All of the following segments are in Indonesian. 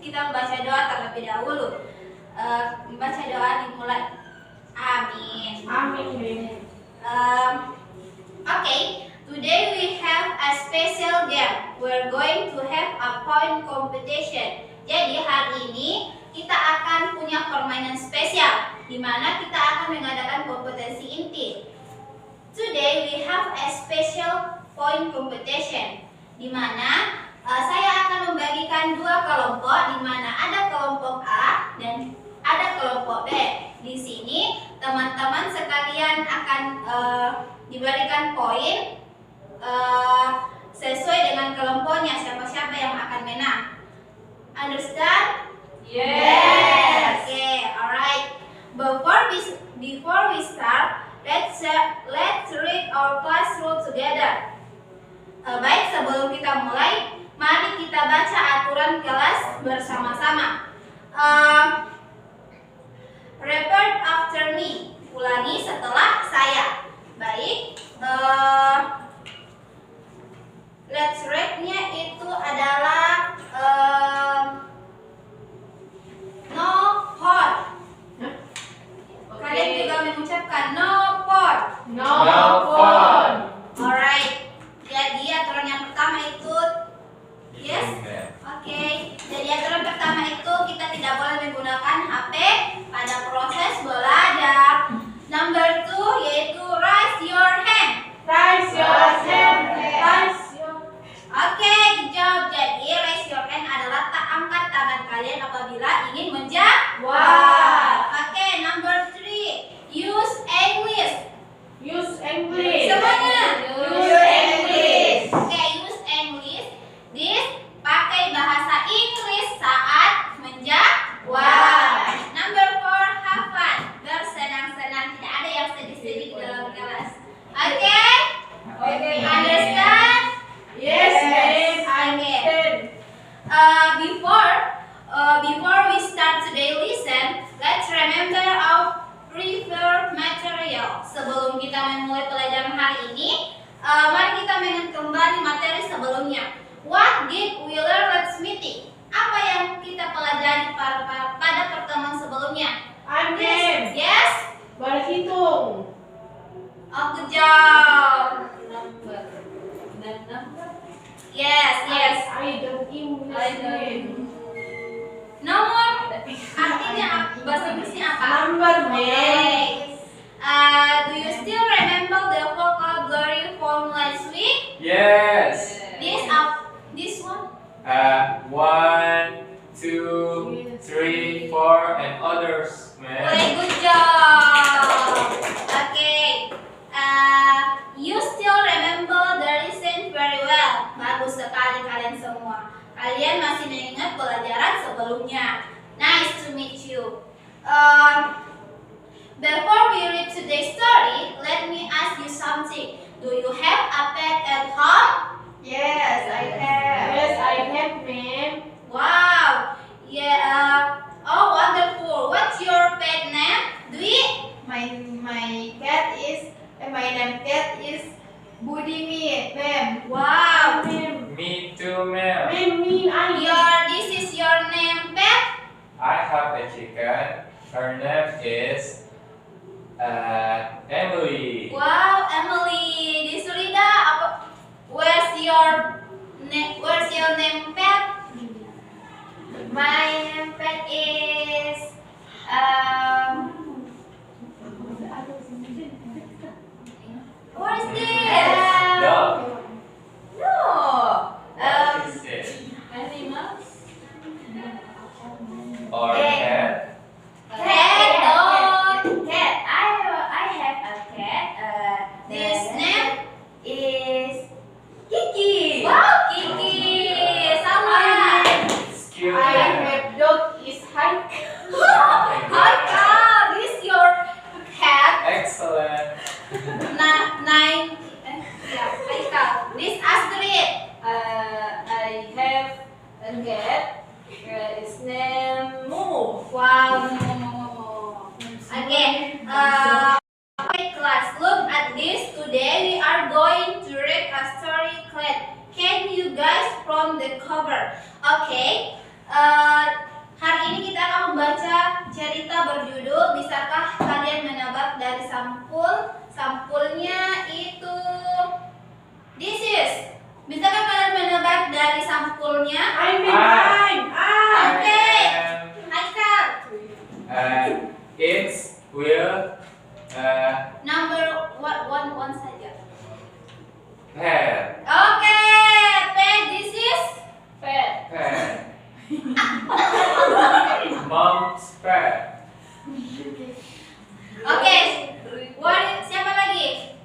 kita membaca doa terlebih dahulu. Membaca doa dimulai. Amin. Amin. Okay, today we have a special game. We're going to have a point competition. Jadi hari ini kita akan punya permainan spesial, di mana kita akan mengadakan kompetensi inti. Today we have a special point competition, di mana saya akan membagikan dua kelompok, di mana ada kelompok A dan ada kelompok B. Di sini teman-teman sekalian akan diberikan poin sesuai dengan kelompoknya, siapa-siapa yang akan menang. Understand? Yes. Okay, alright. Before we start, let's read our class rule together. Baik, sebelum kita mulai, mari kita baca aturan kelas bersama-sama. Repeat after me. Ulangi setelah saya. Baik. Let's read-nya itu adalah no pot. Kalian juga mengucapkan no pot. No phone. Alright. Jadi aturan yang pertama itu yes. Oke. Jadi aturan pertama itu kita tidak boleh menggunakan HP pada proses belajar. Number 2 yaitu raise your hand. Raise your hand. Raise your. Oke, good job. Jadi raise your hand adalah angkat tangan kalian apabila ingin menjawab. Oke, number 3 use English. Use English. Semuanya. Use English. Oke, use English. This pakai bahasa Inggris saat menjawab. Number 4 have fun. Bersenang-senang, tidak ada yang sedih-sedih di dalam kelas. Oke? Okay. Understand? Yes, ma'am. I Okay. understand. Before we start today's lesson, let's remember our previous material. Sebelum kita memulai pelajaran hari ini, mari kita mengingat kembali materi sebelumnya. What did we learn last meeting? Apa yang kita pelajari pada pertemuan sebelumnya? Amin. Yes? Berhitung. Oh, good job. Yes. I don't English. Nomor artinya bahasa Inggrisnya apa? Number, ma'am. Okay. Do you still remember the vocabulary form last week? Yes. This one? 1, 2, 3, 4, and others, man. Very good job. Okay. You still remember the lesson very well. Bagus sekali kalian semua. Kalian masih mengingat pelajaran sebelumnya. Nice to meet you. Before we read today's story, let me ask you something. Do you have a pet at home? Yes, I have. Yes, I have, ma'am. Wow. Yeah. Oh, wonderful. What's your pet name? Dwi? My name cat is Budimi, ma'am. Wow. Ma'am. Me too, ma'am. This is your name, pet? I have a chicken. Her name is Emily. Wow, Emily. Di Surida, where's your name, pet? My name pet is What is this? Dog. no. What is it? Animals? Or cat? Cat, dog. Cat. I have a cat. This name? Is Kiki. Wow, Kiki. Sama. Excuse I me. have dog is Haika. Haikal, this your cat? Excellent. Nine. Yeah, Haikal. This Astrid. I have a cat. Its name Momo. Wow. Okay. Okay, class. Look at this. Today we are going to read a story. Can you guys from the cover? Okay. dari sampulnya? I mean mine. Okay. Haikal. It's will Number one saja. pet. Okay, pen. This is Pet. Pet. Mom's pet. okay. Siapa lagi?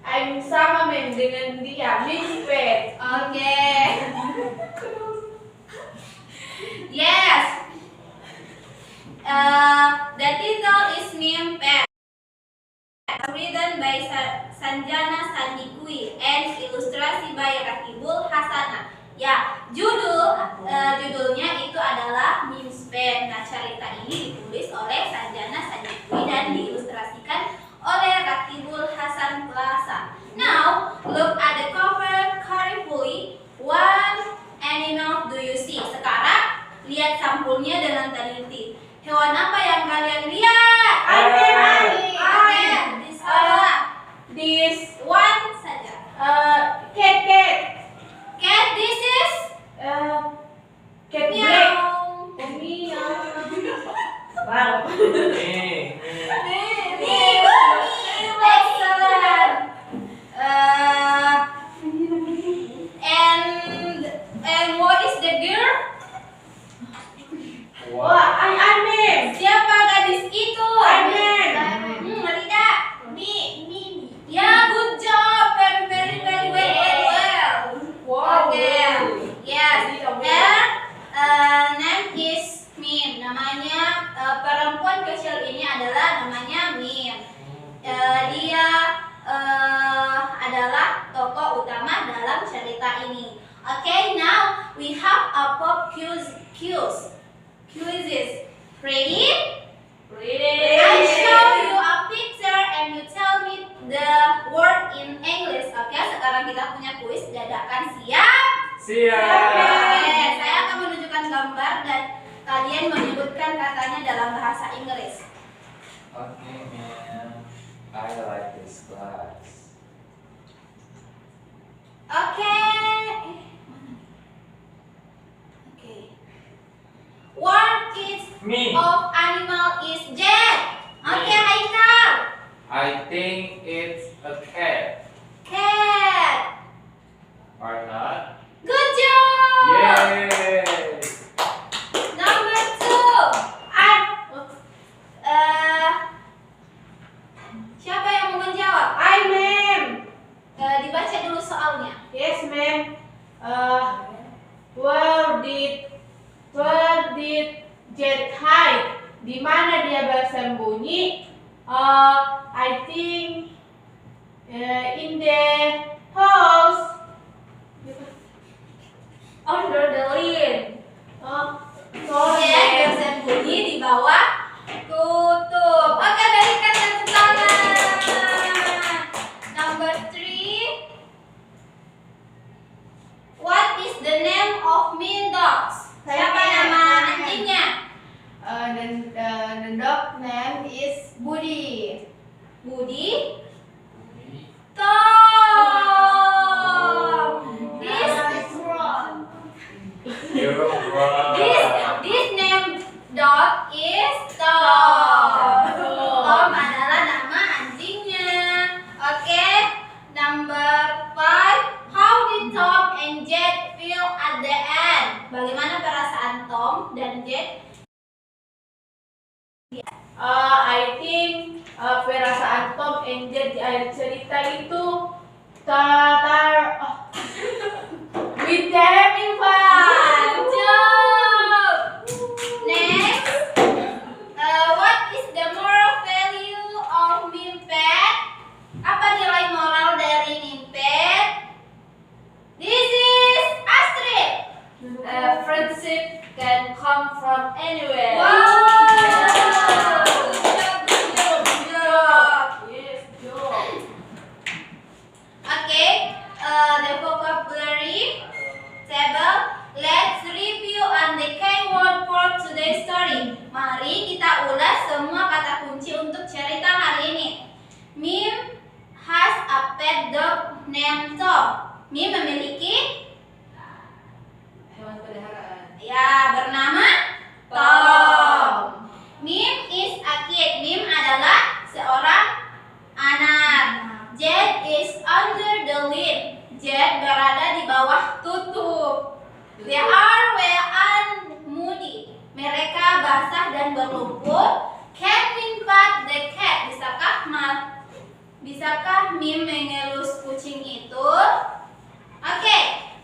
I'm sama dengan dia. Means pet. Okay. Yes. The title is Meme Pet. Written by Sanjana Sandikui and ilustrasi by Rakibul Hasana. Ya, judulnya itu adalah Meme Pet. Nah, cerita ini ditulis oleh Sanjana Sandikui dan diilustrasikan oleh Rakibul Hasan Plaza. Now, look at the cover carefully. What animal do you see? Sekarang lihat sampulnya dengan teliti. Hewan apa yang kalian lihat? This One saja. cat. Cat, this is Cat black. meow. Meow. Wow. Me. Excellent. And what is the girl? Wah, I'm Siapa gadis itu? Amen. Rida. Me. Ya, good job. Very well. Wow. Okay. Yes. Her Name is Mim. Namanya perempuan kecil ini adalah namanya Mim. Dia adalah tokoh utama dalam cerita ini. Okay, now we have a pop quizzes. Ready? I show you a picture and you tell me the word in English. Okay, sekarang kita punya kuis dadakan. Siap? Siap. Oke, saya akan menunjukkan gambar dan kalian menyebutkan katanya dalam bahasa Inggris. Okay, man. I like this class. Oke. What is Me. of animal is jet? Oke, Haikal. I think it's a cat. Cat. Or not? Good job. Yay! Number 2. Siapa yang mau menjawab? Dibaca dulu soalnya. Yes, ma'am. Where did Jet hide? Di mana dia bersembunyi? I think in the house. Under the lid. Sorry. Jet bersembunyi di bawah tutup. Oke, berikan tepuk tangan. Number 3. What is the name of mean dogs? Siapa nama anjingnya? The dog name is Buddy. Budi. Tom. This You're right. This name dog is Tom. Tom adalah nama anjingnya. Oke, number 5. How did Tom and Jet feel at the end? Bagaimana perasaan Tom dan Jet? I think perasaan Tom and Jet di akhir cerita itu with them having fun. Good job. Next, what is the moral value of Meme Pet? Apa nilai moral dari Meme Pet? This is Astrid. Friendship can come from anywhere. Wow. Yes, job. Okay, the vocabulary table. Let's review on the keyword for today's story. Mari kita ulas semua kata kunci untuk cerita hari ini. Mim has a pet dog named Tom. Mim memiliki Hewan peliharaan. ya bernama Tom. Mim is a kid. Mim adalah seorang anak. Jed is under the lid. Jed berada di bawah tutup. They are wet and moody. Mereka basah dan berlumpur. Can Mim pat the cat? Bisakah Mim mengelus kucing itu? Oke,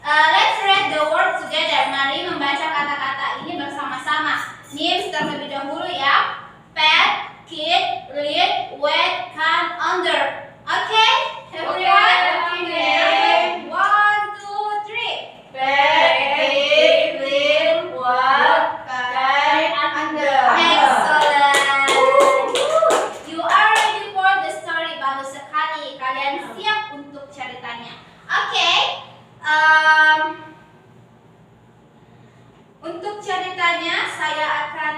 let's read the word together. Mari membaca kata-kata ini bersama-sama. Mim terlebih dahulu ya. Pet, kid, lid, wet, can, under. Oke, everyone? Okay. 1, 2, 3. Pet, kid, lid, wet, can, under. Excellent. You are ready for the story. Bagus sekali. Kalian siap untuk ceritanya. Oke. Untuk ceritanya saya akan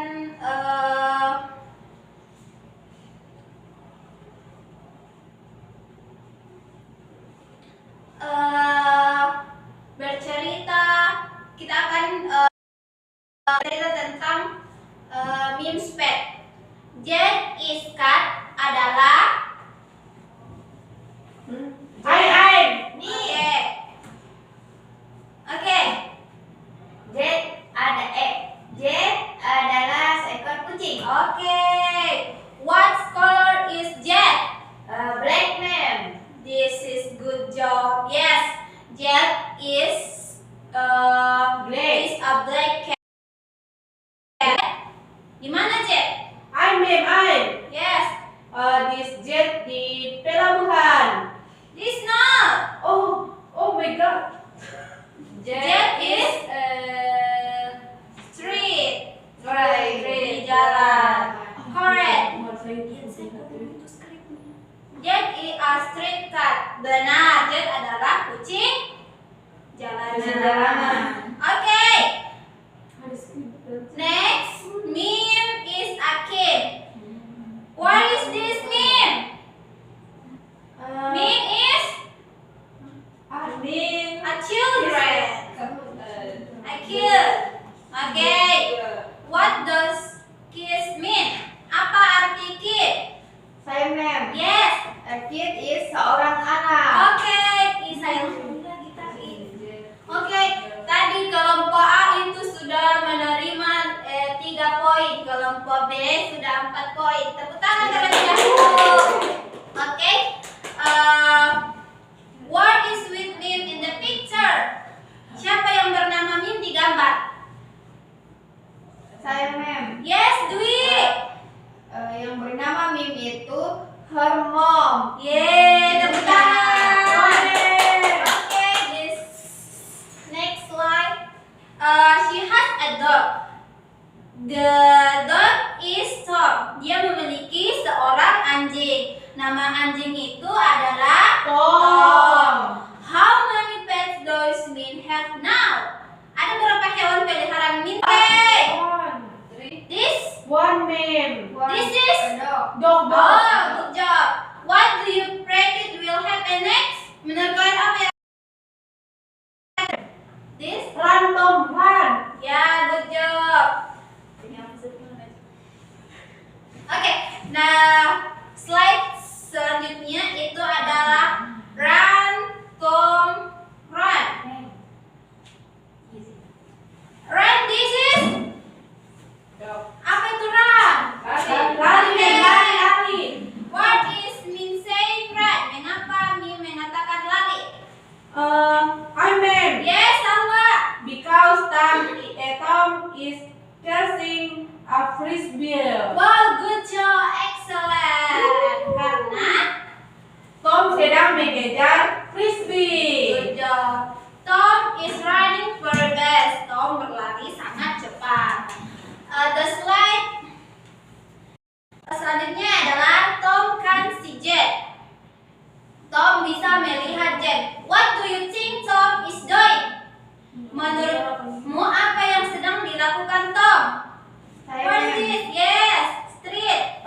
bercerita. Kita akan bercerita tentang Mim's pet. Jed is cat adalah Oke. Jed adalah seekor kucing. Oke. What color is Jed? Black man. This is good job. Yes. Jed is Black. is a black cat. Di mana Jed? Yes. This jet di pelabuhan. This not. Oh my god. Jed is street. Right. Di jalan. Correct. Jed is a street cat. Benar, Jed adalah kucing jalanan. Kucing jalanan. Oke. Next, Mim is a kid. What is this Mim? Mim is a children. A kid. Okay. What does kids mean? Apa arti kid? Saya mem. Yes. A kid is seorang anak. Oke. Saya lagi tadi. Oke. Tadi kelompok A itu sudah menerima 3 poin. Kelompok B sudah 4 poin. Tepuk tangan terlebih dahulu. Oke. What is with Mim in the picture? Siapa yang bernama Mim di gambar? Saya mem. Yes, Dwi. Yang bernama Mim itu her mom. Yeay, tepuk tangan. Oke, this next slide. She has a dog. The dog is Tom. Dia memiliki seorang anjing. Nama anjing itu adalah Tom. How many pets does Min have now? Ada berapa hewan peliharaan Min? This This is Dog. Oh, good job. What do you predict will happen next? Menurut kalian apa yang This? Run Tom, run. Ya, good job. Oke, nah slide selanjutnya itu adalah run, Tom, run. Run, this is apa itu run? Lari. What is Min saying run? Mengapa Min mengatakan lari? I'm mem. Yes, Salwa. Because Tom is catching a frisbee. Wow, good job, excellent. Karena Tom sedang mengejar frisbee. good job. Tom is running very fast. Tom berlari sangat cepat. The slide selanjutnya adalah Tom can see Jed. Tom bisa melihat Jed. What do you think Tom is doing? Menurutmu apa yang sedang dilakukan Tom? What is this? Yes, street.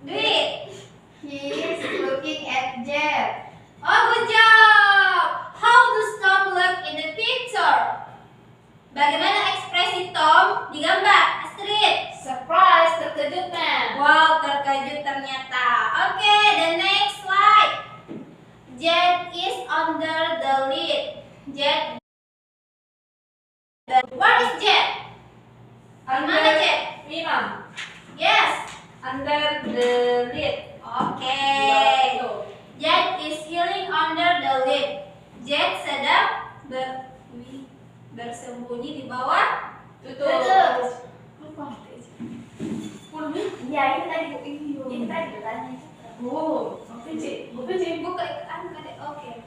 Do it. He is looking at Jed. Oh, good job. How Bagaimana ekspresi Tom digambar? Astrid. Surprise, terkejut man. Wow, terkejut ternyata. Oke, the next slide. Jet is under the lid. Jet. What is Jet? Gimana Jet? Mima. Yes. Under the lid. Oke. Tuh. Jet is healing under the lid. Jet sedang bersembunyi di bawah Tutup. Lupa. Ya, ini tadi Ini tadi bertanya. Oh, oke, Buka anu kade. Oke.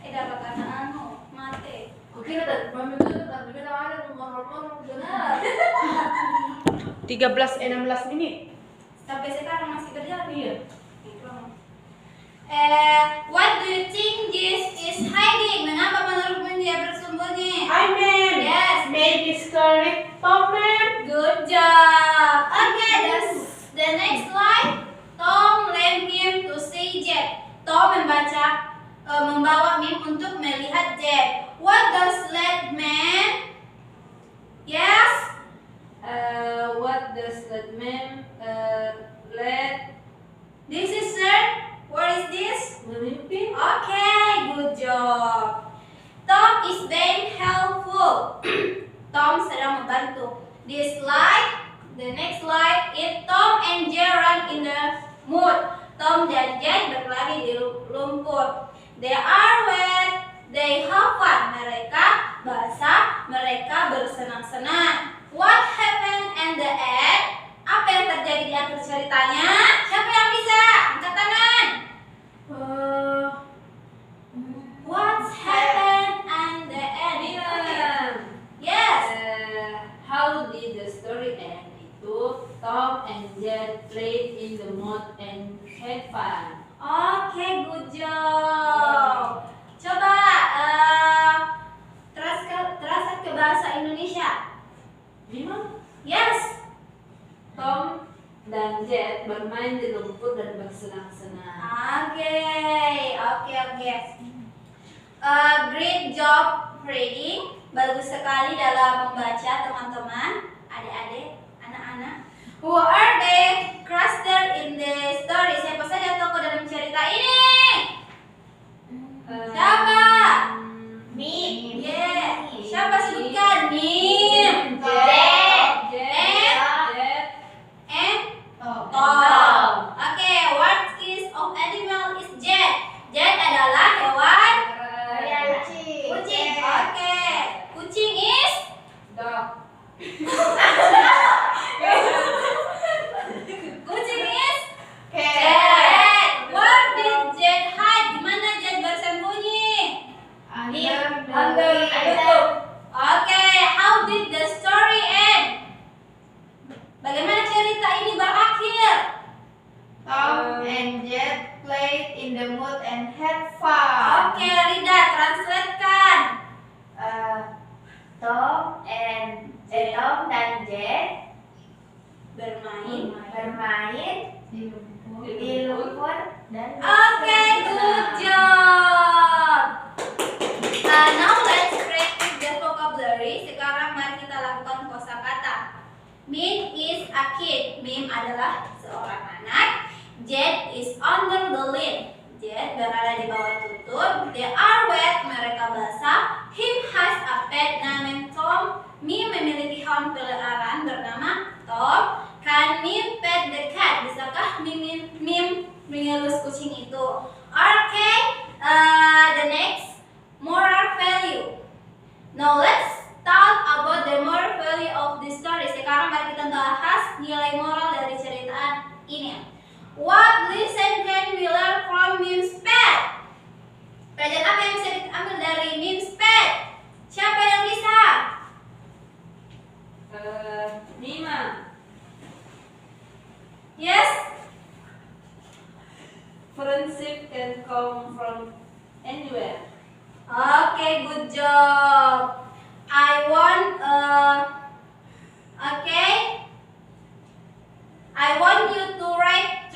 Dapat karena anu mate. Oke, tadi mami tuh tadi kita ada nomor benar. 16 menit. Sampai sekarang masih berjalan. Iya. What do you think this is hiding? Mengapa menurutmu dia bersembunyi? Hi, ma'am. Yes. Maybe correct, Tom, ma'am. Good job. Okay, the next slide. Tom led him to see Jet. Tom membawa Mim untuk melihat Jet. What does let man? Yes. What does that mean? Let This is sir. What is this? memimpin. Okay, good job. Tom is being helpful. Tom sedang membantu. This slide, the next slide, is Tom and Jerry run in the mud. Tom dan Jerry berlari di lumpur. They are wet. They have fun. Mereka basah. Mereka bersenang-senang. What happened in the end? Apa yang terjadi di akhir ceritanya? Siapa yang bisa? Angkat tangan. What's happened in the end? Yes. How did the story end? Itu Tom and Jet played in the mud and had fun. Okay, good job. Coba translate ke bahasa Indonesia. Gimana? Yes. Tom dan Jet bermain di lumpur dan bersenang-senang. Oke. Great job reading. Bagus sekali dalam membaca, teman-teman, adik-adik, anak-anak. Who are the characters in the story? Siapa saja tokoh dalam cerita ini? Siapa? Mim. Yeah. Siapa sebutkan? Mim. Jet. And Tom. Oke, what is of animal is Jet? Jet adalah hewan kucing. Oke. Kucing is Dog. kucing is Cat. Jet. Where did Jet hide? Di mana Jet bersembunyi? Under tutup. Oke, how did the story end? Bagaimana cerita ini berakhir? Tom and Jet played in the mud and had fun. Oke, Rida, translatekan. Tom dan Jet Bermain. di lumpur dan Oke, good job. Now let's practice the vocabulary. Sekarang mari kita lakukan kosakata. Mim is a kid. Mim adalah seorang anak. Jet is under the lid. Jet berada di bawah tutup. They are wet. Mereka basah. Him has a pet named Tom. Mim memiliki hewan peliharaan bernama Tom. Can Mim pet the cat? Bisakah Mim mengelus kucing itu? Okay. The next, moral value. Now let's talk about the moral value of this story. Sekarang mari kita bahas nilai moral dari ceritaan ini. What lesson can we learn from Mim's pet? Pelajaran apa yang bisa diambil dari Mim's pet? Siapa yang bisa? Mima. Yes? Friendship can come from anywhere. Okay, good job. I want you to write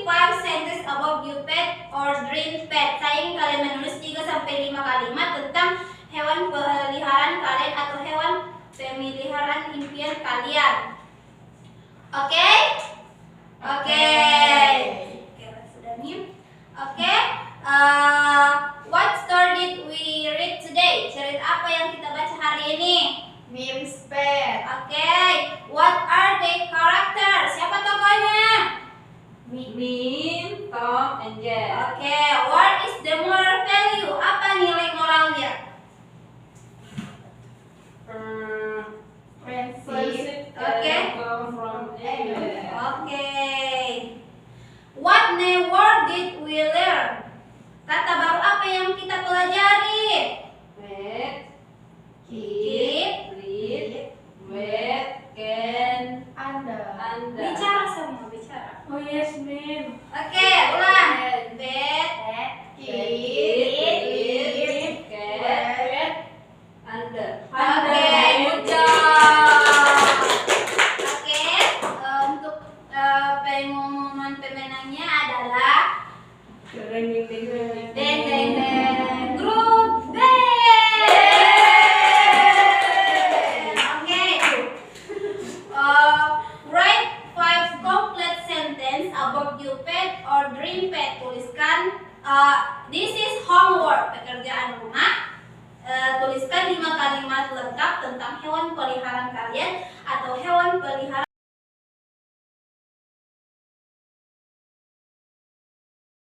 5 sentences about your pet or dream pet. Saya ingin kalian menulis 3 sampai 5 kalimat tentang hewan peliharaan kalian atau hewan pemeliharaan impian kalian. Oke? Oke. Oke, sudah nih. Oke. What story did we read today? Cerita apa yang kita baca hari ini? Memes pet. Oke. What are the characters? Siapa tokohnya? Meme, Tom, and Jerry. Oke. What is the moral value? Apa nilai moralnya? Friendship. Okay. Come from anywhere. Oke. What new word did we learn? Kata baru apa yang kita pelajari? Wet, Keep. read, wet, can, Under. under. Bicara semua, bicara. Oh yes, ma'am. Oke, ulang. Bed. Keep, can, under. Oke, good job. Oke, untuk pengumuman pemenangnya adalah deng grup B. Oke. Write 5 complete sentence about your pet or dream pet. Tuliskan this is homework, pekerjaan rumah. Tuliskan 5 kalimat lengkap tentang hewan peliharaan kalian atau hewan